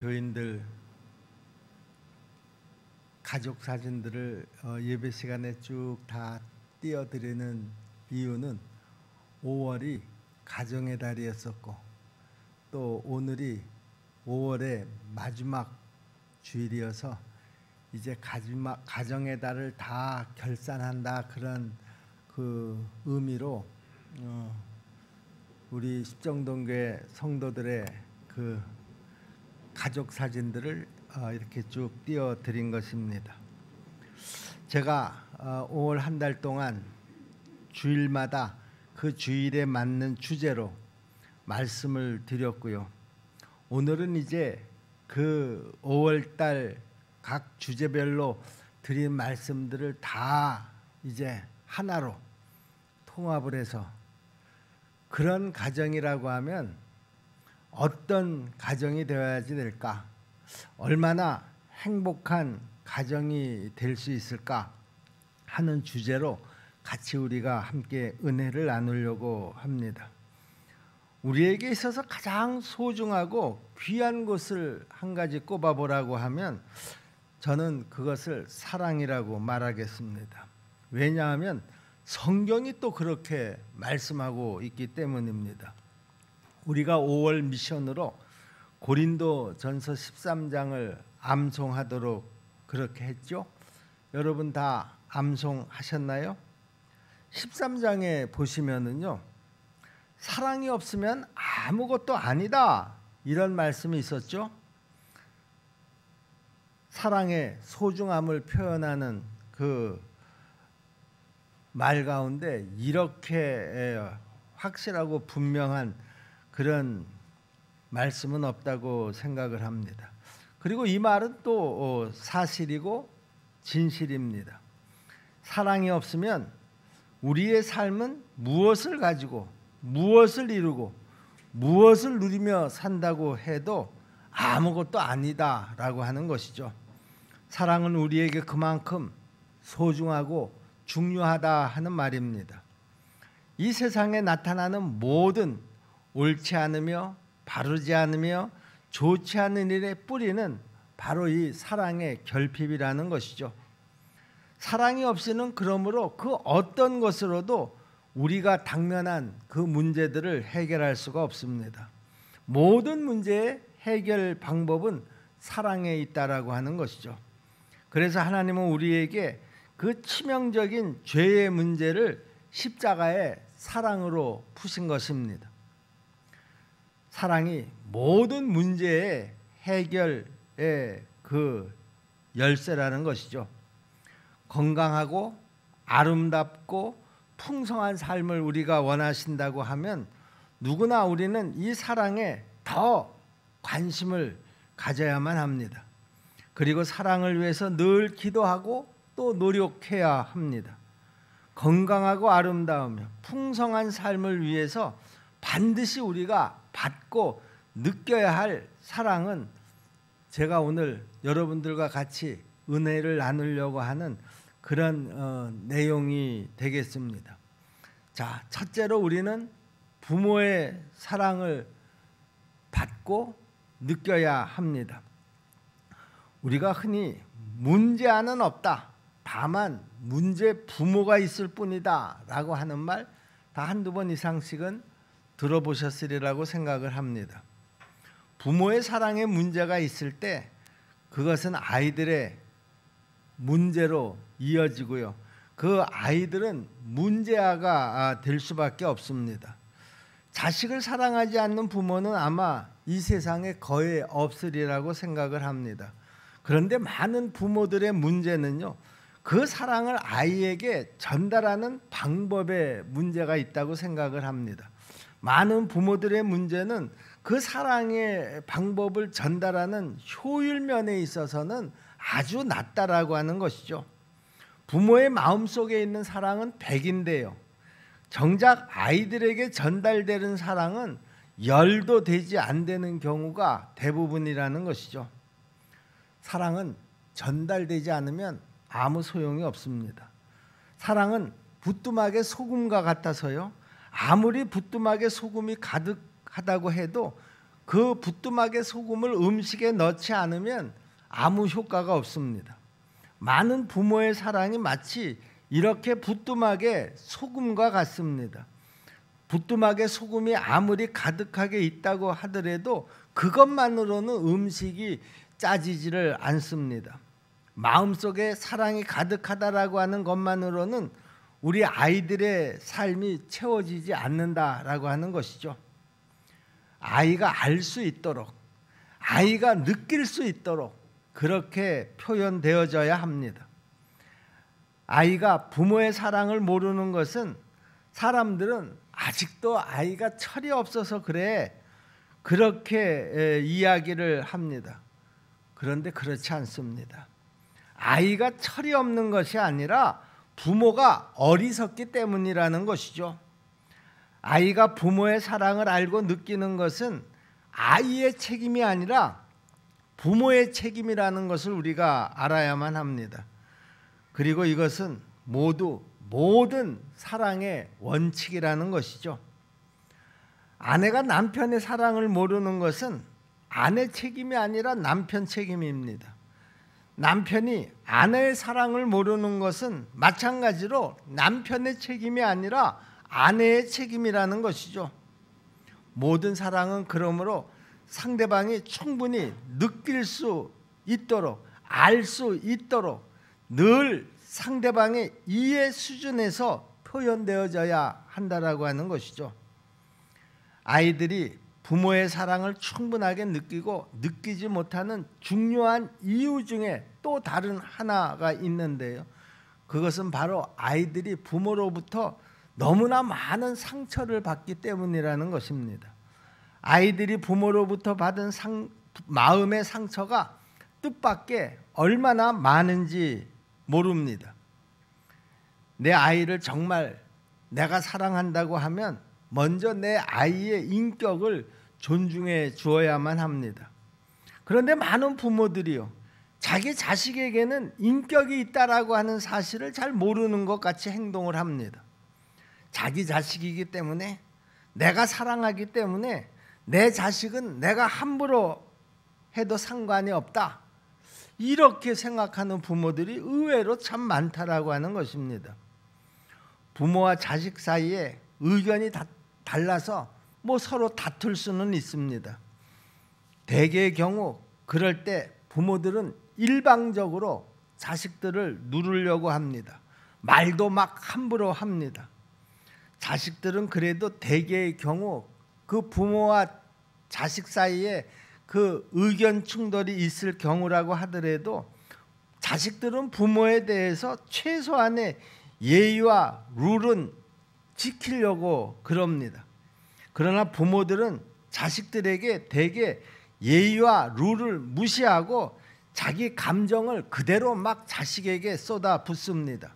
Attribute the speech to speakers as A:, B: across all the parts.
A: 교인들 가족 사진들을 예배 시간에 쭉 다 띄워드리는 이유는 5월이 가정의 달이었었고 또 오늘이 5월의 마지막 주일이어서 이제 가정의 달을 다 결산한다, 그런 그 의미로 우리 십정동교회 성도들의 그 가족 사진들을 이렇게 쭉 띄워드린 것입니다. 제가 5월 한 달 동안 주일마다 그 주일에 맞는 주제로 말씀을 드렸고요. 오늘은 이제 그 5월 달 각 주제별로 드린 말씀들을 다 이제 하나로 통합을 해서, 그런 가정이라고 하면 어떤 가정이 되어야지 될까? 얼마나 행복한 가정이 될 수 있을까? 하는 주제로 같이 우리가 함께 은혜를 나누려고 합니다. 우리에게 있어서 가장 소중하고 귀한 것을 한 가지 꼽아보라고 하면 저는 그것을 사랑이라고 말하겠습니다. 왜냐하면 성경이 또 그렇게 말씀하고 있기 때문입니다. 우리가 5월 미션으로 고린도전서 13장을 암송하도록 그렇게 했죠. 여러분 다 암송하셨나요? 13장에 보시면은요, 사랑이 없으면 아무것도 아니다, 이런 말씀이 있었죠. 사랑의 소중함을 표현하는 그 말 가운데 이렇게 확실하고 분명한 그런 말씀은 없다고 생각을 합니다. 그리고 이 말은 또 사실이고 진실입니다. 사랑이 없으면 우리의 삶은 무엇을 가지고 무엇을 이루고 무엇을 누리며 산다고 해도 아무것도 아니다라고 하는 것이죠. 사랑은 우리에게 그만큼 소중하고 중요하다 하는 말입니다. 이 세상에 나타나는 모든 옳지 않으며 바르지 않으며 좋지 않은 일의 뿌리는 바로 이 사랑의 결핍이라는 것이죠. 사랑이 없이는 그러므로 그 어떤 것으로도 우리가 당면한 그 문제들을 해결할 수가 없습니다. 모든 문제의 해결 방법은 사랑에 있다라고 하는 것이죠. 그래서 하나님은 우리에게 그 치명적인 죄의 문제를 십자가의 사랑으로 푸신 것입니다. 사랑이 모든 문제의 해결의 그 열쇠라는 것이죠. 건강하고 아름답고 풍성한 삶을 우리가 원하신다고 하면 누구나 우리는 이 사랑에 더 관심을 가져야만 합니다. 그리고 사랑을 위해서 늘 기도하고 또 노력해야 합니다. 건강하고 아름다우며 풍성한 삶을 위해서 반드시 우리가 받고 느껴야 할 사랑은 제가 오늘 여러분들과 같이 은혜를 나누려고 하는 그런 내용이 되겠습니다. 자, 첫째로 우리는 부모의 사랑을 받고 느껴야 합니다. 우리가 흔히 문제아는 없다, 다만 문제 부모가 있을 뿐이다 라고 하는 말 다 한두 번 이상씩은 들어보셨으리라고 생각을 합니다. 부모의 사랑에 문제가 있을 때 그것은 아이들의 문제로 이어지고요, 그 아이들은 문제아가 될 수밖에 없습니다. 자식을 사랑하지 않는 부모는 아마 이 세상에 거의 없으리라고 생각을 합니다. 그런데 많은 부모들의 문제는요, 그 사랑을 아이에게 전달하는 방법에 문제가 있다고 생각을 합니다. 많은 부모들의 문제는 그 사랑의 방법을 전달하는 효율 면에 있어서는 아주 낮다라고 하는 것이죠. 부모의 마음속에 있는 사랑은 100인데요. 정작 아이들에게 전달되는 사랑은 10도 되지 않는 경우가 대부분이라는 것이죠. 사랑은 전달되지 않으면 아무 소용이 없습니다. 사랑은 부뚜막에 소금과 같아서요, 아무리 부뚜막에 소금이 가득하다고 해도 그 부뚜막의 소금을 음식에 넣지 않으면 아무 효과가 없습니다. 많은 부모의 사랑이 마치 이렇게 부뚜막의 소금과 같습니다. 부뚜막에 소금이 아무리 가득하게 있다고 하더라도 그것만으로는 음식이 짜지지를 않습니다. 마음속에 사랑이 가득하다라고 하는 것만으로는 우리 아이들의 삶이 채워지지 않는다라고 하는 것이죠. 아이가 알 수 있도록, 아이가 느낄 수 있도록 그렇게 표현되어져야 합니다. 아이가 부모의 사랑을 모르는 것은 사람들은 아직도 아이가 철이 없어서 그래 그렇게 이야기를 합니다. 그런데 그렇지 않습니다. 아이가 철이 없는 것이 아니라 부모가 어리석기 때문이라는 것이죠. 아이가 부모의 사랑을 알고 느끼는 것은 아이의 책임이 아니라 부모의 책임이라는 것을 우리가 알아야만 합니다. 그리고 이것은 모든 사랑의 원칙이라는 것이죠. 아내가 남편의 사랑을 모르는 것은 아내 책임이 아니라 남편 책임입니다. 남편이 아내의 사랑을 모르는 것은 마찬가지로 남편의 책임이 아니라 아내의 책임이라는 것이죠. 모든 사랑은 그러므로 상대방이 충분히 느낄 수 있도록, 알 수 있도록 늘 상대방의 이해 수준에서 표현되어져야 한다라고 하는 것이죠. 아이들이 부모의 사랑을 충분하게 느끼고 느끼지 못하는 중요한 이유 중에 또 다른 하나가 있는데요. 그것은 바로 아이들이 부모로부터 너무나 많은 상처를 받기 때문이라는 것입니다. 아이들이 부모로부터 받은 마음의 상처가 뜻밖의 얼마나 많은지 모릅니다. 내 아이를 정말 내가 사랑한다고 하면 먼저 내 아이의 인격을 존중해 주어야만 합니다. 그런데 많은 부모들이요, 자기 자식에게는 인격이 있다라고 하는 사실을 잘 모르는 것 같이 행동을 합니다. 자기 자식이기 때문에, 내가 사랑하기 때문에 내 자식은 내가 함부로 해도 상관이 없다, 이렇게 생각하는 부모들이 의외로 참 많다라고 하는 것입니다. 부모와 자식 사이에 의견이 달라서 서로 다툴 수는 있습니다. 대개의 경우 그럴 때 부모들은 일방적으로 자식들을 누르려고 합니다. 말도 막 함부로 합니다. 자식들은 그래도 대개의 경우 그 부모와 자식 사이에 그 의견 충돌이 있을 경우라고 하더라도 자식들은 부모에 대해서 최소한의 예의와 룰은 지키려고 그럽니다. 그러나 부모들은 자식들에게 대개 예의와 룰을 무시하고 자기 감정을 그대로 막 자식에게 쏟아붓습니다.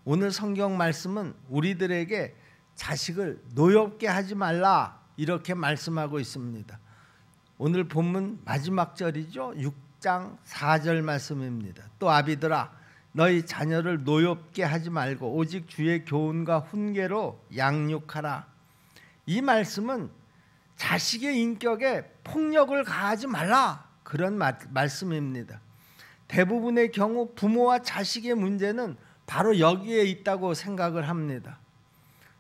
A: 오늘 성경 말씀은 우리들에게 자식을 노엽게 하지 말라 이렇게 말씀하고 있습니다. 오늘 본문 마지막 절이죠. 6장 4절 말씀입니다. 또 아비들아, 너희 자녀를 노엽게 하지 말고 오직 주의 교훈과 훈계로 양육하라. 이 말씀은 자식의 인격에 폭력을 가하지 말라, 그런 말씀입니다. 대부분의 경우 부모와 자식의 문제는 바로 여기에 있다고 생각을 합니다.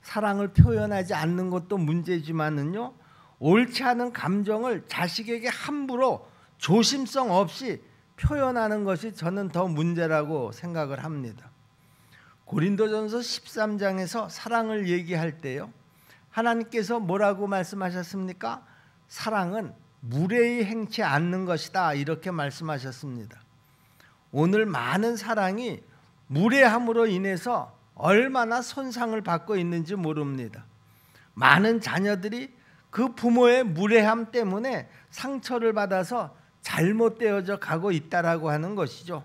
A: 사랑을 표현하지 않는 것도 문제지만은요, 옳지 않은 감정을 자식에게 함부로 조심성 없이 표현하는 것이 저는 더 문제라고 생각을 합니다. 고린도전서 13장에서 사랑을 얘기할 때요, 하나님께서 뭐라고 말씀하셨습니까? 사랑은 무례히 행치 않는 것이다, 이렇게 말씀하셨습니다. 오늘 많은 사랑이 무례함으로 인해서 얼마나 손상을 받고 있는지 모릅니다. 많은 자녀들이 그 부모의 무례함 때문에 상처를 받아서 잘못되어져 가고 있다라고 하는 것이죠.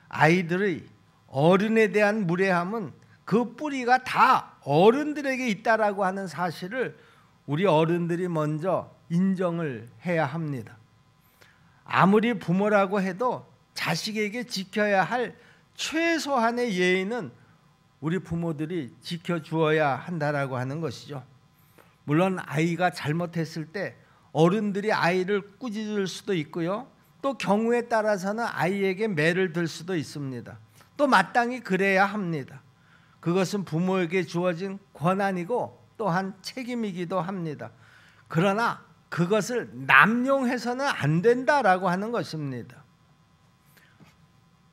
A: 아이들의 어른에 대한 무례함은 그 뿌리가 다 어른들에게 있다라고 하는 사실을 우리 어른들이 먼저 인정을 해야 합니다. 아무리 부모라고 해도 자식에게 지켜야 할 최소한의 예의는 우리 부모들이 지켜주어야 한다라고 하는 것이죠. 물론 아이가 잘못했을 때 어른들이 아이를 꾸짖을 수도 있고요. 또 경우에 따라서는 아이에게 매를 들 수도 있습니다. 또 마땅히 그래야 합니다. 그것은 부모에게 주어진 권한이고 또한 책임이기도 합니다. 그러나 그것을 남용해서는 안 된다라고 하는 것입니다.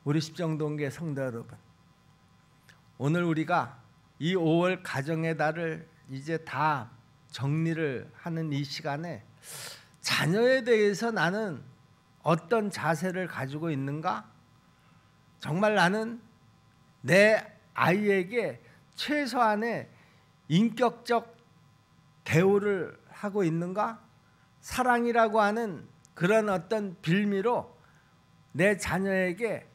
A: 우리 십정동계 성도 여러분, 오늘 우리가 이 5월 가정의 달을 이제 다 정리를 하는 이 시간에 자녀에 대해서 나는 어떤 자세를 가지고 있는가? 정말 나는 내 아이에게 최소한의 인격적 대우를 하고 있는가? 사랑이라고 하는 그런 어떤 빌미로 내 자녀에게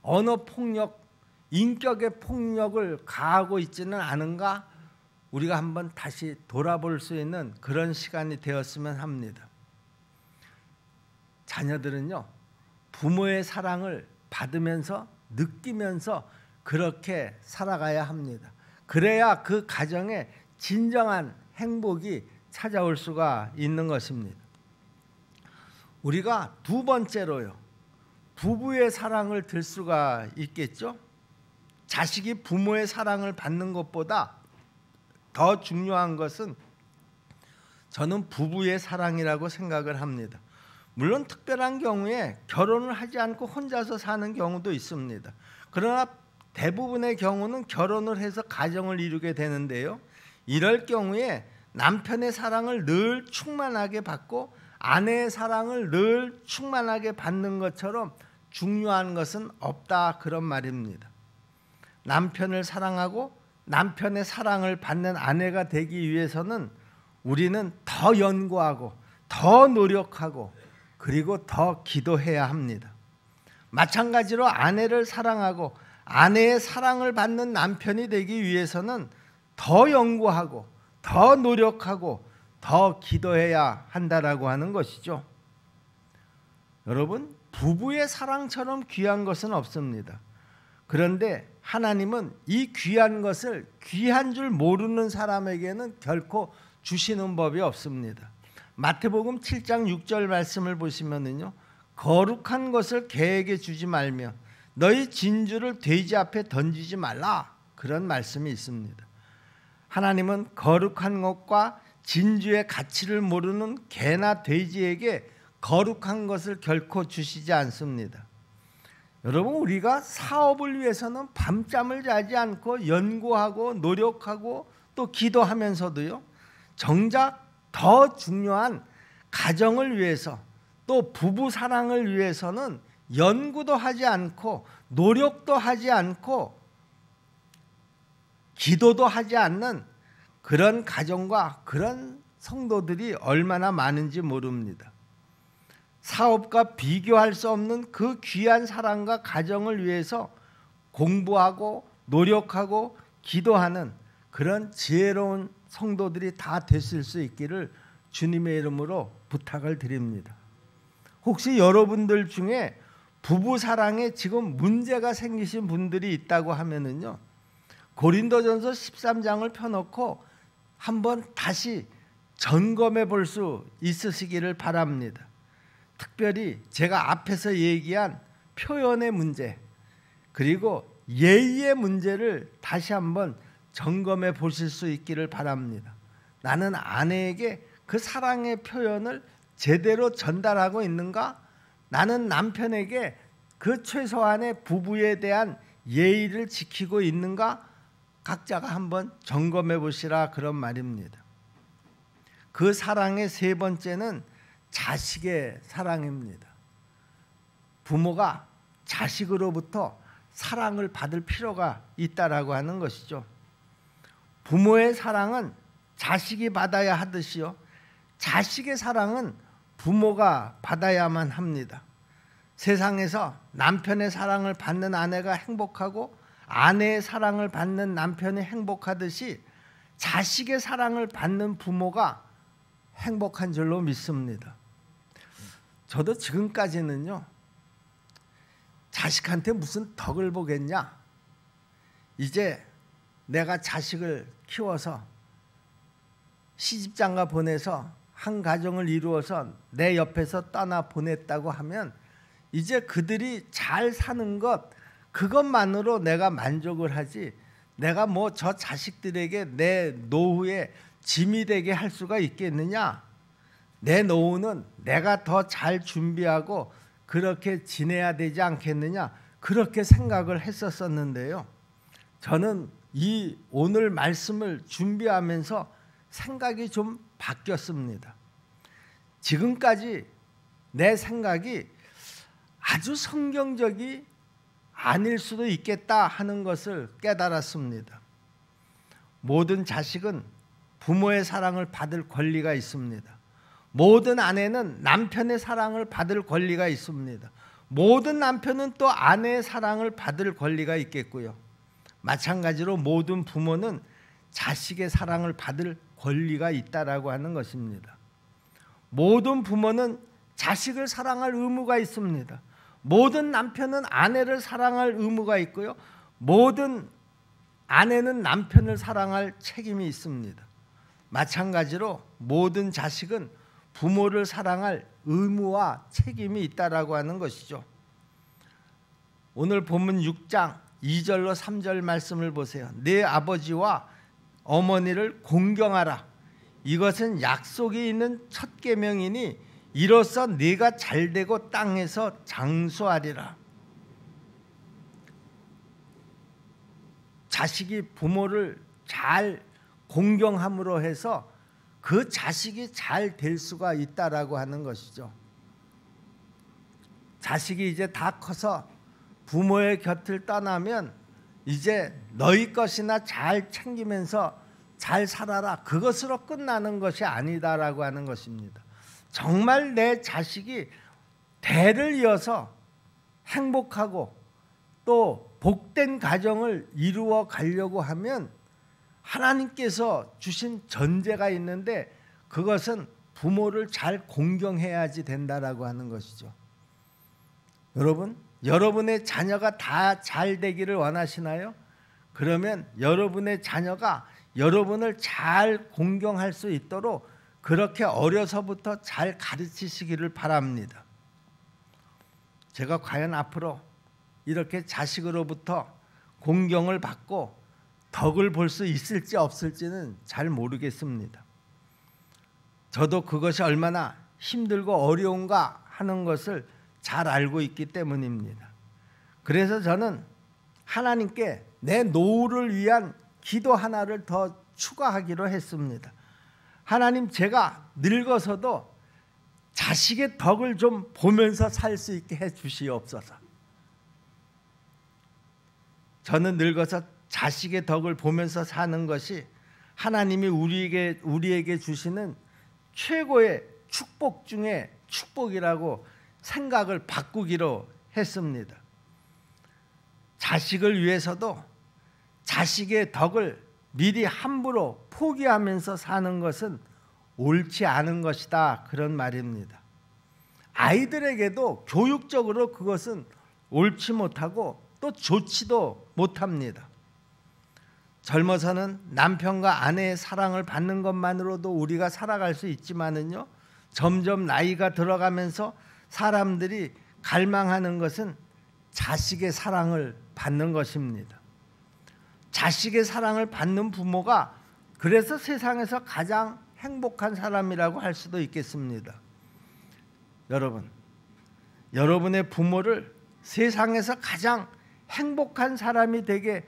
A: 언어폭력, 인격의 폭력을 가하고 있지는 않은가? 우리가 한번 다시 돌아볼 수 있는 그런 시간이 되었으면 합니다. 자녀들은요, 부모의 사랑을 받으면서 느끼면서 그렇게 살아가야 합니다. 그래야 그 가정에 진정한 행복이 찾아올 수가 있는 것입니다. 우리가 두 번째로요, 부부의 사랑을 들 수가 있겠죠. 자식이 부모의 사랑을 받는 것보다 더 중요한 것은 저는 부부의 사랑이라고 생각을 합니다. 물론 특별한 경우에 결혼을 하지 않고 혼자서 사는 경우도 있습니다. 그러나 대부분의 경우는 결혼을 해서 가정을 이루게 되는데요. 이럴 경우에 남편의 사랑을 늘 충만하게 받고 아내의 사랑을 늘 충만하게 받는 것처럼 중요한 것은 없다, 그런 말입니다. 남편을 사랑하고 남편의 사랑을 받는 아내가 되기 위해서는 우리는 더 연구하고 더 노력하고 그리고 더 기도해야 합니다. 마찬가지로 아내를 사랑하고 아내의 사랑을 받는 남편이 되기 위해서는 더 연구하고 더 노력하고 더 기도해야 한다라고 하는 것이죠. 여러분, 부부의 사랑처럼 귀한 것은 없습니다. 그런데 하나님은 이 귀한 것을 귀한 줄 모르는 사람에게는 결코 주시는 법이 없습니다. 마태복음 7장 6절 말씀을 보시면은요, 거룩한 것을 개에게 주지 말며 너희 진주를 돼지 앞에 던지지 말라, 그런 말씀이 있습니다. 하나님은 거룩한 것과 진주의 가치를 모르는 개나 돼지에게 거룩한 것을 결코 주시지 않습니다. 여러분, 우리가 사업을 위해서는 밤잠을 자지 않고 연구하고 노력하고 또 기도하면서도요, 정작 더 중요한 가정을 위해서 또 부부 사랑을 위해서는 연구도 하지 않고 노력도 하지 않고 기도도 하지 않는 그런 가정과 그런 성도들이 얼마나 많은지 모릅니다. 사업과 비교할 수 없는 그 귀한 사랑과 가정을 위해서 공부하고 노력하고 기도하는 그런 지혜로운 성도들이 다 되실 수 있기를 주님의 이름으로 부탁을 드립니다. 혹시 여러분들 중에 부부 사랑에 지금 문제가 생기신 분들이 있다고 하면은요, 고린도전서 13장을 펴놓고 한번 다시 점검해 볼 수 있으시기를 바랍니다. 특별히 제가 앞에서 얘기한 표현의 문제 그리고 예의의 문제를 다시 한번 점검해 보실 수 있기를 바랍니다. 나는 아내에게 그 사랑의 표현을 제대로 전달하고 있는가? 나는 남편에게 그 최소한의 부부에 대한 예의를 지키고 있는가? 각자가 한번 점검해 보시라, 그런 말입니다. 그 사랑의 세 번째는 자식의 사랑입니다. 부모가 자식으로부터 사랑을 받을 필요가 있다라고 하는 것이죠. 부모의 사랑은 자식이 받아야 하듯이요, 자식의 사랑은 부모가 받아야만 합니다. 세상에서 남편의 사랑을 받는 아내가 행복하고 아내의 사랑을 받는 남편이 행복하듯이 자식의 사랑을 받는 부모가 행복한 줄로 믿습니다. 저도 지금까지는요, 자식한테 무슨 덕을 보겠냐, 이제 내가 자식을 키워서 시집장가 보내서 한 가정을 이루어서 내 옆에서 떠나 보냈다고 하면 이제 그들이 잘 사는 것, 그것만으로 내가 만족을 하지, 내가 뭐 저 자식들에게 내 노후에 짐이 되게 할 수가 있겠느냐? 내 노후는 내가 더 잘 준비하고 그렇게 지내야 되지 않겠느냐? 그렇게 생각을 했었는데요. 저는 이 오늘 말씀을 준비하면서 생각이 좀 바뀌었습니다. 지금까지 내 생각이 아주 성경적이 아닐 수도 있겠다 하는 것을 깨달았습니다. 모든 자식은 부모의 사랑을 받을 권리가 있습니다. 모든 아내는 남편의 사랑을 받을 권리가 있습니다. 모든 남편은 또 아내의 사랑을 받을 권리가 있겠고요. 마찬가지로 모든 부모는 자식의 사랑을 받을 권리가 있다라고 하는 것입니다. 모든 부모는 자식을 사랑할 의무가 있습니다. 모든 남편은 아내를 사랑할 의무가 있고요. 모든 아내는 남편을 사랑할 책임이 있습니다. 마찬가지로 모든 자식은 부모를 사랑할 의무와 책임이 있다라고 하는 것이죠. 오늘 본문 6장 2절로 3절 말씀을 보세요. 네 아버지와 어머니를 공경하라. 이것은 약속이 있는 첫 계명이니 이로써 네가 잘되고 땅에서 장수하리라. 자식이 부모를 잘 공경함으로 해서 그 자식이 잘 될 수가 있다라고 하는 것이죠. 자식이 이제 다 커서 부모의 곁을 떠나면 이제 너희 것이나 잘 챙기면서 잘 살아라, 그것으로 끝나는 것이 아니다라고 하는 것입니다. 정말 내 자식이 대를 이어서 행복하고 또 복된 가정을 이루어 가려고 하면 하나님께서 주신 전제가 있는데 그것은 부모를 잘 공경해야지 된다라고 하는 것이죠. 여러분, 여러분의 자녀가 다 잘 되기를 원하시나요? 그러면 여러분의 자녀가 여러분을 잘 공경할 수 있도록 그렇게 어려서부터 잘 가르치시기를 바랍니다. 제가 과연 앞으로 이렇게 자식으로부터 공경을 받고 덕을 볼 수 있을지 없을지는 잘 모르겠습니다. 저도 그것이 얼마나 힘들고 어려운가 하는 것을 잘 알고 있기 때문입니다. 그래서 저는 하나님께 내 노후를 위한 기도 하나를 더 추가하기로 했습니다. 하나님, 제가 늙어서도 자식의 덕을 좀 보면서 살 수 있게 해 주시옵소서. 저는 늙어서 자식의 덕을 보면서 사는 것이 하나님이 우리에게 주시는 최고의 축복 중에 축복이라고 생각을 바꾸기로 했습니다. 자식을 위해서도 자식의 덕을 미리 함부로 포기하면서 사는 것은 옳지 않은 것이다, 그런 말입니다. 아이들에게도 교육적으로 그것은 옳지 못하고 또 좋지도 못합니다. 젊어서는 남편과 아내의 사랑을 받는 것만으로도 우리가 살아갈 수 있지만은요, 점점 나이가 들어가면서 사람들이 갈망하는 것은 자식의 사랑을 받는 것입니다. 자식의 사랑을 받는 부모가 그래서 세상에서 가장 행복한 사람이라고 할 수도 있겠습니다. 여러분, 여러분의 부모를 세상에서 가장 행복한 사람이 되게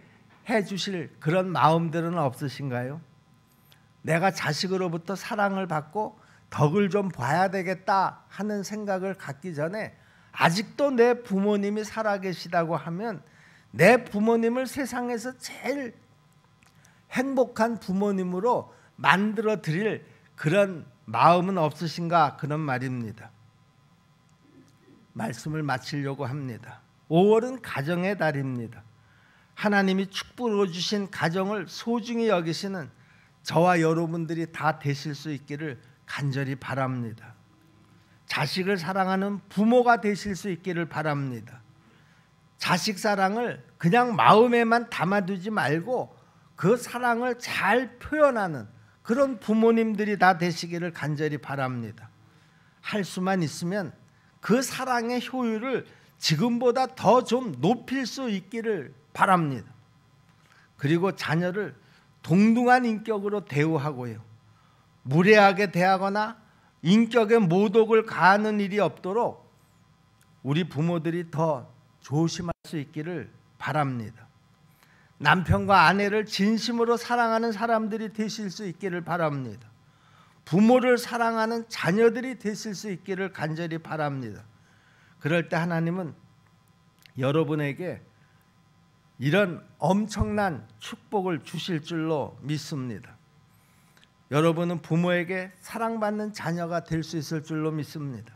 A: 해주실 그런 마음들은 없으신가요? 내가 자식으로부터 사랑을 받고 덕을 좀 봐야 되겠다 하는 생각을 갖기 전에 아직도 내 부모님이 살아계시다고 하면 내 부모님을 세상에서 제일 행복한 부모님으로 만들어 드릴 그런 마음은 없으신가, 그런 말입니다. 말씀을 마치려고 합니다. 5월은 가정의 달입니다. 하나님이 축복으로 주신 가정을 소중히 여기시는 저와 여러분들이 다 되실 수 있기를 간절히 바랍니다. 자식을 사랑하는 부모가 되실 수 있기를 바랍니다. 자식 사랑을 그냥 마음에만 담아두지 말고 그 사랑을 잘 표현하는, 그 그런 부모님들이 다 되시기를 간절히 바랍니다. 할 수만 있으면 그 사랑의 효율을 지금보다 더 좀 높일 수 있기를 바랍니다. 그리고 자녀를 동등한 인격으로 대우하고요, 무례하게 대하거나 인격의 모독을 가하는 일이 없도록 우리 부모들이 더 조심할 수 있기를 바랍니다. 남편과 아내를 진심으로 사랑하는 사람들이 되실 수 있기를 바랍니다. 부모를 사랑하는 자녀들이 되실 수 있기를 간절히 바랍니다. 그럴 때 하나님은 여러분에게 이런 엄청난 축복을 주실 줄로 믿습니다. 여러분은 부모에게 사랑받는 자녀가 될 수 있을 줄로 믿습니다.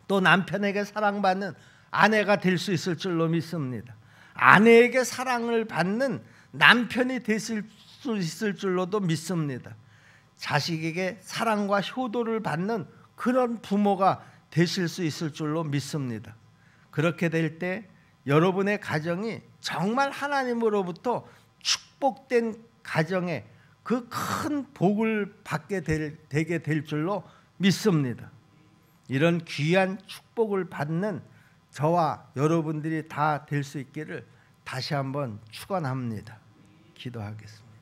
A: 또 남편에게 사랑받는 아내가 될 수 있을 줄로 믿습니다. 아내에게 사랑을 받는 남편이 되실 수 있을 줄로도 믿습니다. 자식에게 사랑과 효도를 받는 그런 부모가 되실 수 있을 줄로 믿습니다. 그렇게 될 때 여러분의 가정이 정말 하나님으로부터 축복된 가정에 그 큰 복을 받게 되게 될 줄로 믿습니다. 이런 귀한 축복을 받는 저와 여러분들이 다 될 수 있기를 다시 한번 축원합니다. 기도하겠습니다.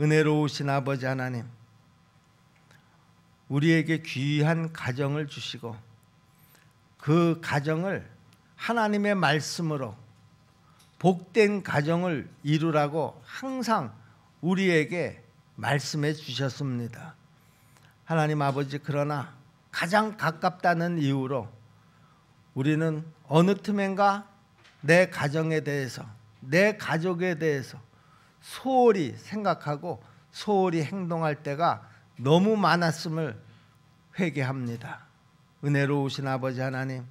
A: 은혜로우신 아버지 하나님, 우리에게 귀한 가정을 주시고 그 가정을 하나님의 말씀으로 복된 가정을 이루라고 항상 우리에게 말씀해 주셨습니다. 하나님 아버지, 그러나 가장 가깝다는 이유로 우리는 어느 틈엔가 내 가정에 대해서, 내 가족에 대해서 소홀히 생각하고 소홀히 행동할 때가 너무 많았음을 회개합니다. 은혜로우신 아버지 하나님,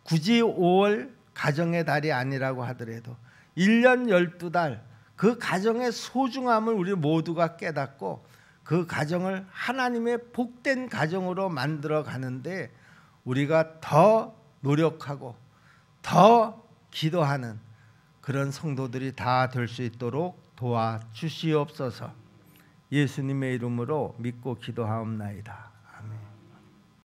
A: 굳이 5월 가정의 달이 아니라고 하더라도 1년 12달 그 가정의 소중함을 우리 모두가 깨닫고 그 가정을 하나님의 복된 가정으로 만들어 가는데 우리가 더 노력하고 더 기도하는 그런 성도들이 다 될 수 있도록 도와주시옵소서. 예수님의 이름으로 믿고 기도하옵나이다.